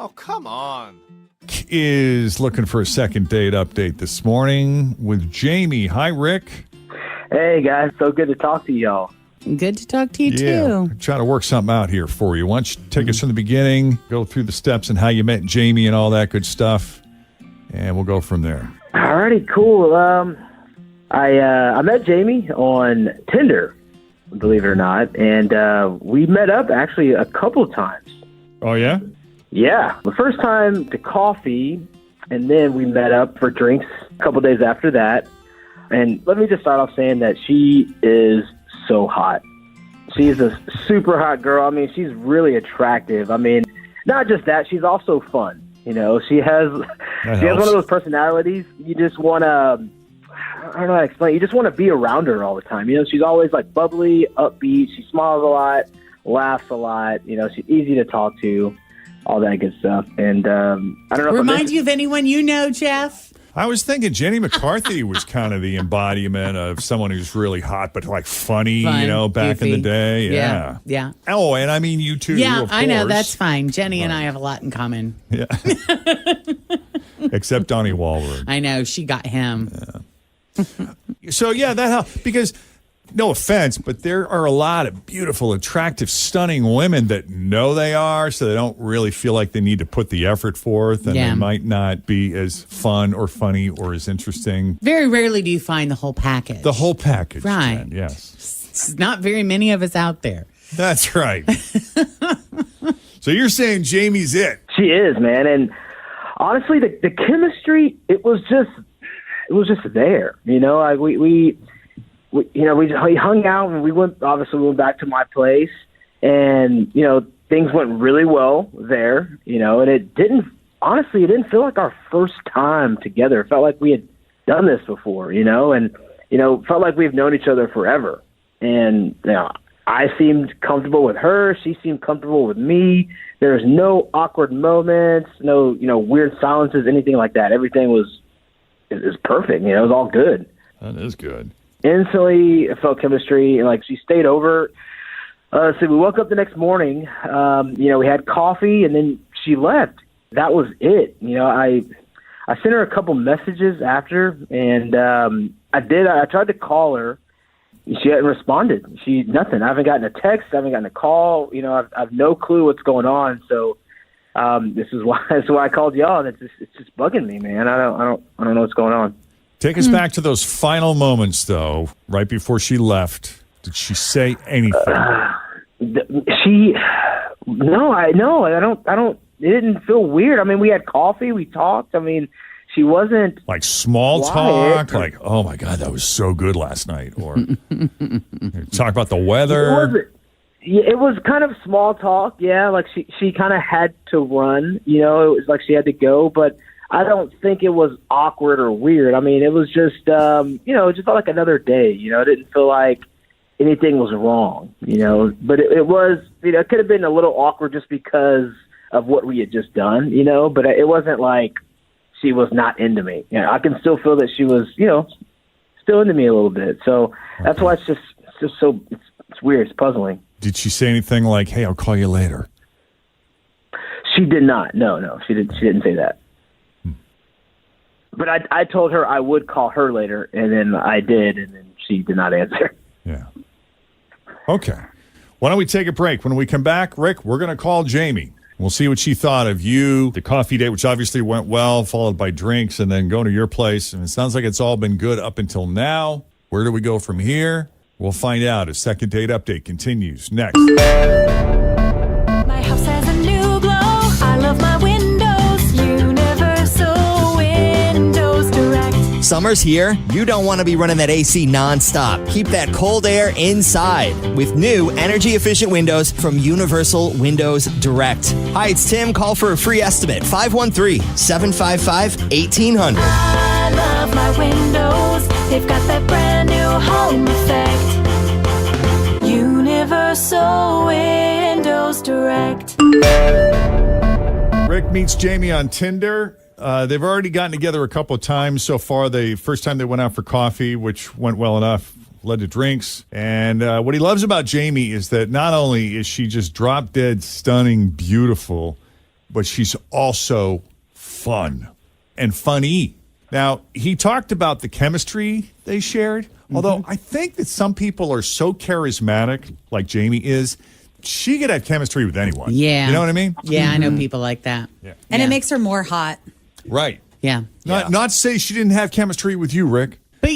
Oh, come on. Is looking for a second date update this morning with Jamie. Hi, Rick. Hey, guys. So good to talk to y'all. Good to talk to you, too. Trying to work something out here for you. Why don't you take us from the beginning, go through the steps and how you met Jamie and all that good stuff, and we'll go from there. Alrighty, cool. I met Jamie on Tinder, believe it or not, and we met up actually a couple times. Oh, yeah? Yeah. The first time to coffee, and then we met up for drinks a couple days after that. And let me just start off saying that she is so hot. She's a super hot girl. I mean, she's really attractive. I mean, not just that, she's also fun. You know, she has one of those personalities you just want to, I don't know how to explain. You just want to be around her all the time. You know, she's always like bubbly, upbeat. She smiles a lot, laughs a lot. You know, she's easy to talk to, all that good stuff. And I don't know. Remind you of anyone you know, Jeff? I was thinking Jenny McCarthy was kind of the embodiment of someone who's really hot, but like funny, Fun, you know, back goofy. in the day. Yeah. Oh, and I mean, you too. Yeah, of I know. course. That's fine. Jenny and I have a lot in common. Yeah. Except Donnie Wahlberg. I know. She got him. So, yeah, that helped because, no offense, but there are a lot of beautiful, attractive, stunning women that know they are, so they don't really feel like they need to put the effort forth, and they might not be as fun or funny or as interesting. Very rarely do you find the whole package. The whole package. Right. Jen, yes. It's not very many of us out there. That's right. So you're saying Jamie's it. She is, man. And honestly, the chemistry, it was just there. You know, we hung out and we went back to my place, and, you know, things went really well there, you know, and it didn't feel like our first time together. It felt like we had done this before, you know, and, you know, felt like we've known each other forever. And, you know, I seemed comfortable with her. She seemed comfortable with me. There was no awkward moments, no, you know, weird silences, anything like that. Everything was perfect. You know, it was all good. That is good. Instantly, I felt chemistry, and like she stayed over. So we woke up the next morning. You know, we had coffee, and then she left. That was it. You know, I sent her a couple messages after, and I tried to call her. She hadn't responded. Nothing. I haven't gotten a text. I haven't gotten a call. You know, I've no clue what's going on. So this is why I called y'all. And it's just bugging me, man. I don't know what's going on. Take us back to those final moments, though, right before she left. Did she say anything? No, I don't. It didn't feel weird. I mean, we had coffee, we talked. I mean, she wasn't like small quiet. talk, like, oh my God, that was so good last night, or talk about the weather. It was kind of small talk, yeah. Like she kind of had to run, you know. It was like she had to go, but I don't think it was awkward or weird. I mean, it was just, you know, it just felt like another day. You know, it didn't feel like anything was wrong, you know. But it was, you know, it could have been a little awkward just because of what we had just done, you know. But it wasn't like she was not into me. You know, I can still feel that she was, you know, still into me a little bit. So that's why it's just so, it's weird. It's puzzling. Did she say anything like, hey, I'll call you later? She did not. No, she didn't say that. But I told her I would call her later, and then I did, and then she did not answer. Yeah. Okay. Why don't we take a break? When we come back, Rick, we're going to call Jamie. We'll see what she thought of you, the coffee date, which obviously went well, followed by drinks, and then going to your place. And it sounds like it's all been good up until now. Where do we go from here? We'll find out as Second Date Update continues next. My house has a new glow. I love my windows. Universal Windows Direct. Summer's here. You don't want to be running that AC nonstop. Keep that cold air inside with new energy-efficient windows from Universal Windows Direct. Hi, it's Tim. Call for a free estimate. 513-755-1800. I love my windows. They've got that brand new home effect. Universal Windows Direct. Rick meets Jamie on Tinder. They've already gotten together a couple of times so far. The first time they went out for coffee, which went well enough, led to drinks. And what he loves about Jamie is that not only is she just drop dead, stunning, beautiful, but she's also fun and funny. Now, he talked about the chemistry they shared, although I think that some people are so charismatic, like Jamie is, she could have chemistry with anyone. Yeah. You know what I mean? Yeah, I know people like that. Yeah. And Yeah. it makes her more hot. Right. Yeah. Not say she didn't have chemistry with you, Rick. But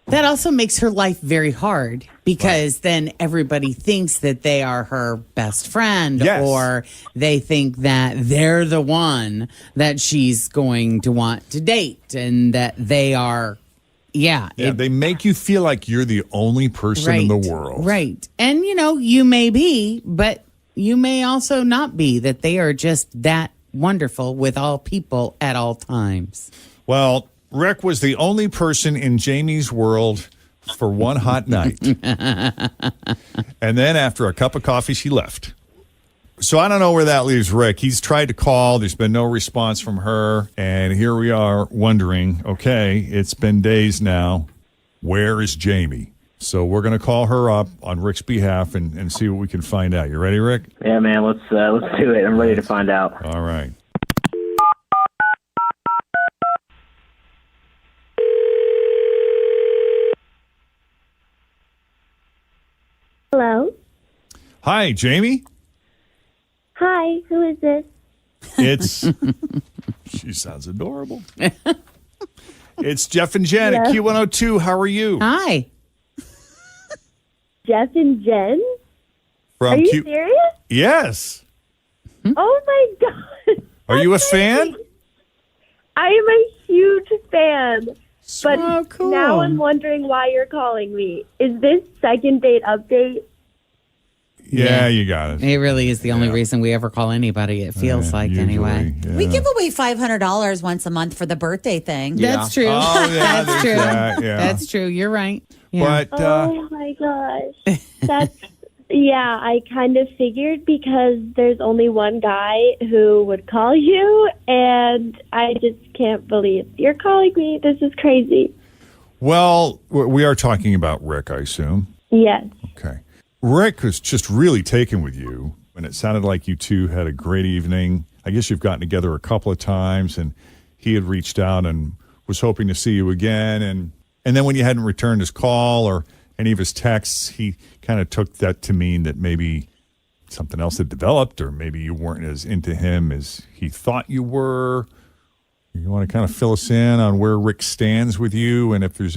that also makes her life very hard because then everybody thinks that they are her best friend Yes. or they think that they're the one that she's going to want to date and that they are, They make you feel like you're the only person in the world. Right. And, you may be, but you may also not be, that they are just that wonderful with all people at all times. Well, Rick was the only person in Jamie's world for one hot night. And then after a cup of coffee, she left. So I don't know where that leaves Rick. He's tried to call. There's been no response from her. And here we are wondering, okay, it's been days now. Where is Jamie? So we're going to call her up on Rick's behalf and see what we can find out. You ready, Rick? Yeah, man, let's do it. I'm ready to find out. All right. Hello. Hi, Jamie. Hi, who is this? It's, she sounds adorable. It's Jeff and Jen at Yeah. Q102. How are you? Hi. Jeff and Jen? From Are you serious? Yes. Oh my god. Are you a fan? I am a huge fan. But Oh, cool. now I'm wondering why you're calling me. Is this second date update? Yeah, you got it. It really is the only reason we ever call anybody, it feels like, Usually, anyway. yeah. We give away $500 once a month for the birthday thing. That's true. Oh, yeah, That's there's true. that, yeah. That's true. You're right. Yeah. But Oh my gosh. That's yeah, I kind of figured because there's only one guy who would call you, and I just can't believe you're calling me. This is crazy. well, we are talking about Rick, I assume. Yes. Okay. Rick was just really taken with you, and it sounded like you two had a great evening. I guess you've gotten together a couple of times, and he had reached out and was hoping to see you again. And then when you hadn't returned his call or any of his texts, he kind of took that to mean that maybe something else had developed, or maybe you weren't as into him as he thought you were. You want to kind of fill us in on where Rick stands with you, and if there's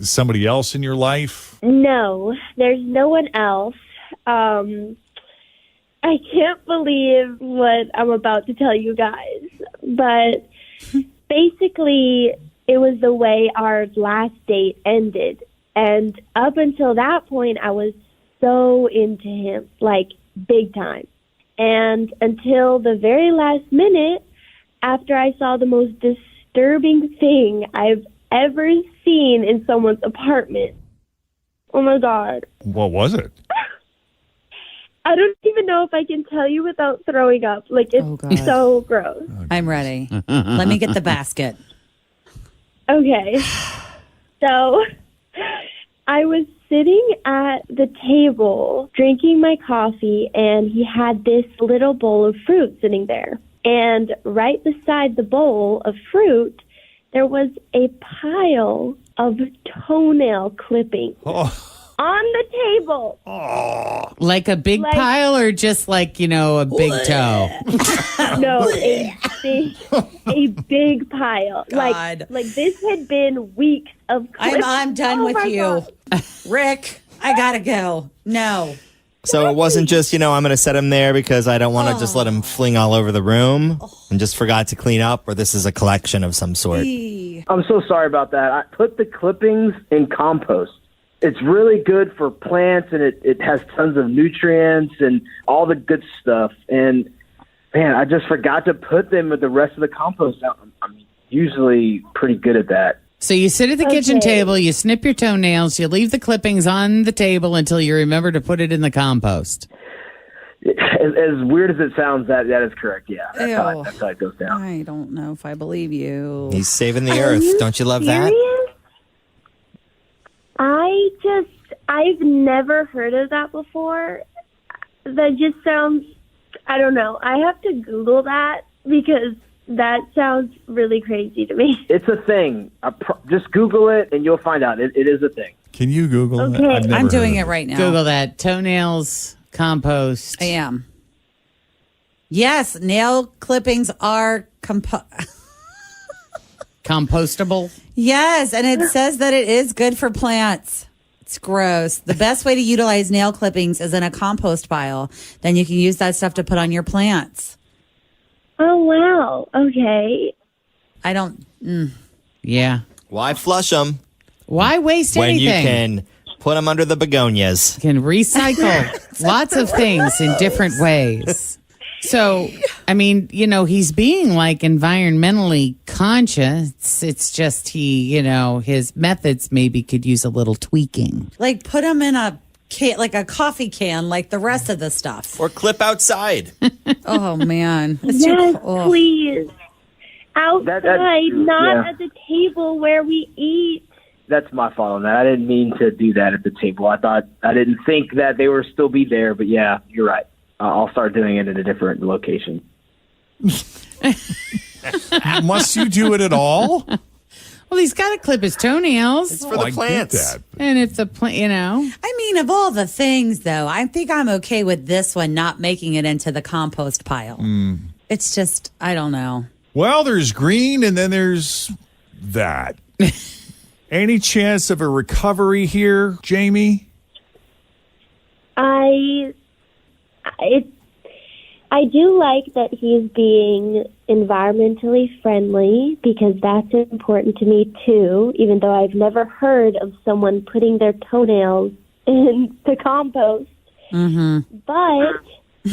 somebody else in your life? No, there's no one else. I can't believe what I'm about to tell you guys, but basically it was the way our last date ended. And up until that point, I was so into him, like big time. And until the very last minute, after I saw the most disturbing thing I've ever seen in someone's apartment. Oh my God. What was it? I don't even know if I can tell you without throwing up. Like, it's so gross. I'm ready. Let me get the basket. Okay. So I was sitting at the table drinking my coffee, and he had this little bowl of fruit sitting there. And right beside the bowl of fruit, there was a pile of toenail clippings on the table. Like a big pile or just like, a big toe? No, a big pile. God. Like this had been weeks of clippings. I'm done Oh with my you. God. Rick, I gotta go. No. So it wasn't just, I'm going to set him there because I don't want to just let him fling all over the room and just forgot to clean up, or this is a collection of some sort. I'm so sorry about that. I put the clippings in compost. It's really good for plants, and it has tons of nutrients and all the good stuff. And, man, I just forgot to put them with the rest of the compost out. I'm usually pretty good at that. So you sit at the kitchen table, you snip your toenails, you leave the clippings on the table until you remember to put it in the compost. As weird as it sounds, that is correct. Yeah, Ew. that's how it goes down. I don't know if I believe you. He's saving the earth. Don't you love that? I've never heard of that before. That just sounds I don't know. I have to Google that because that sounds really crazy to me. It's a thing. Just Google it and you'll find out. It is a thing. Can you Google it? Okay. I've never I'm heard doing of it right now. Google that. Toenails, compost. I am. Yes, nail clippings are Compostable. Yes, and it says that it is good for plants. It's gross. The best way to utilize nail clippings is in a compost pile. Then you can use that stuff to put on your plants. Oh, wow. Okay. I don't. Yeah. Why flush them Why waste when you anything? can put them under the begonias? Can recycle lots of things in different ways. So, I mean, he's being like environmentally conscious. It's just his methods maybe could use a little tweaking. Like put them in a can, like a coffee can, like the rest of the stuff. Or clip outside. Oh man, it's Yes, oh. please. Outside, not yeah. at the table where we eat. That's my fault on that. I didn't mean to do that at the table. I didn't think that they were still be there, but yeah, you're right. I'll start doing it in a different location. Must you do it at all? Well, he's got to clip his toenails. It's for I the get plants. that. And if the plant, I mean, of all the things, though, I think I'm okay with this one not making it into the compost pile. It's just, I don't know. Well, there's green and then there's that. Any chance of a recovery here, Jamie? I do like that he's being environmentally friendly because that's important to me too, even though I've never heard of someone putting their toenails in the compost. Mm-hmm. But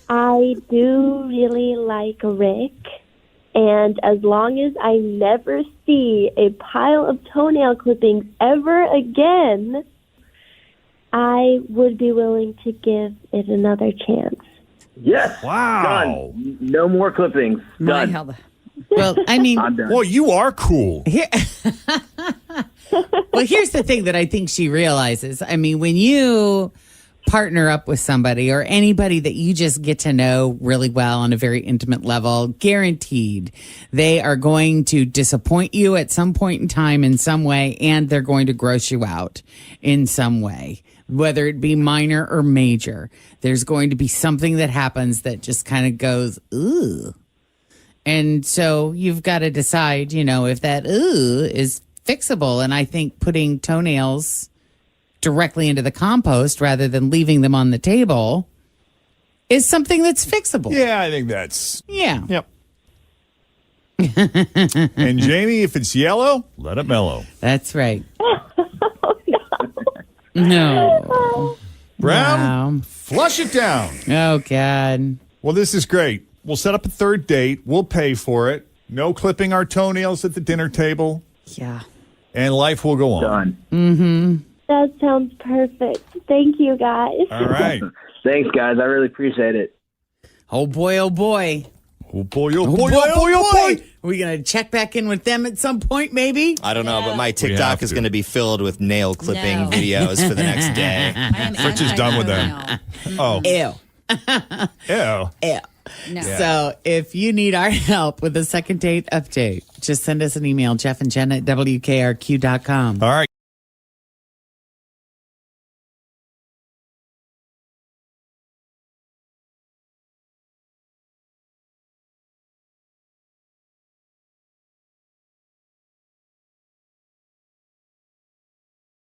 I do really like Rick, and as long as I never see a pile of toenail clippings ever again, I would be willing to give it another chance. Yes. Wow. Done. No more clippings. My Done. hell. well, I mean, I'm done. Well, you are cool. well, here's the thing that I think she realizes. I mean, when you partner up with somebody or anybody that you just get to know really well on a very intimate level, guaranteed they are going to disappoint you at some point in time in some way, and they're going to gross you out in some way, whether it be minor or major. There's going to be something that happens that just kind of goes, ooh. And so you've got to decide, if that ooh is fixable. And I think putting toenails directly into the compost rather than leaving them on the table is something that's fixable. Yeah, I think that's. Yeah. Yep. And Jamie, if it's yellow, let it mellow. That's right. No. Brown, Wow. flush it down. Oh, God. Well, this is great. We'll set up a third date. We'll pay for it. No clipping our toenails at the dinner table. Yeah. And life will go on. Done. Mm-hmm. That sounds perfect. Thank you, guys. All right. Thanks, guys. I really appreciate it. Oh, boy, oh, boy. Oh, boy, oh, Oh, boy, boy, oh, boy. Are we going to check back in with them at some point, maybe? I don't know, but my have TikTok is to. going to be filled with nail clipping No. videos for the next day. Fritz is done with that. Oh, Ew. ew. Ew. No. So if you need our help with the second date update, just send us an email, Jeff and Jenn at WKRQ.com. All right.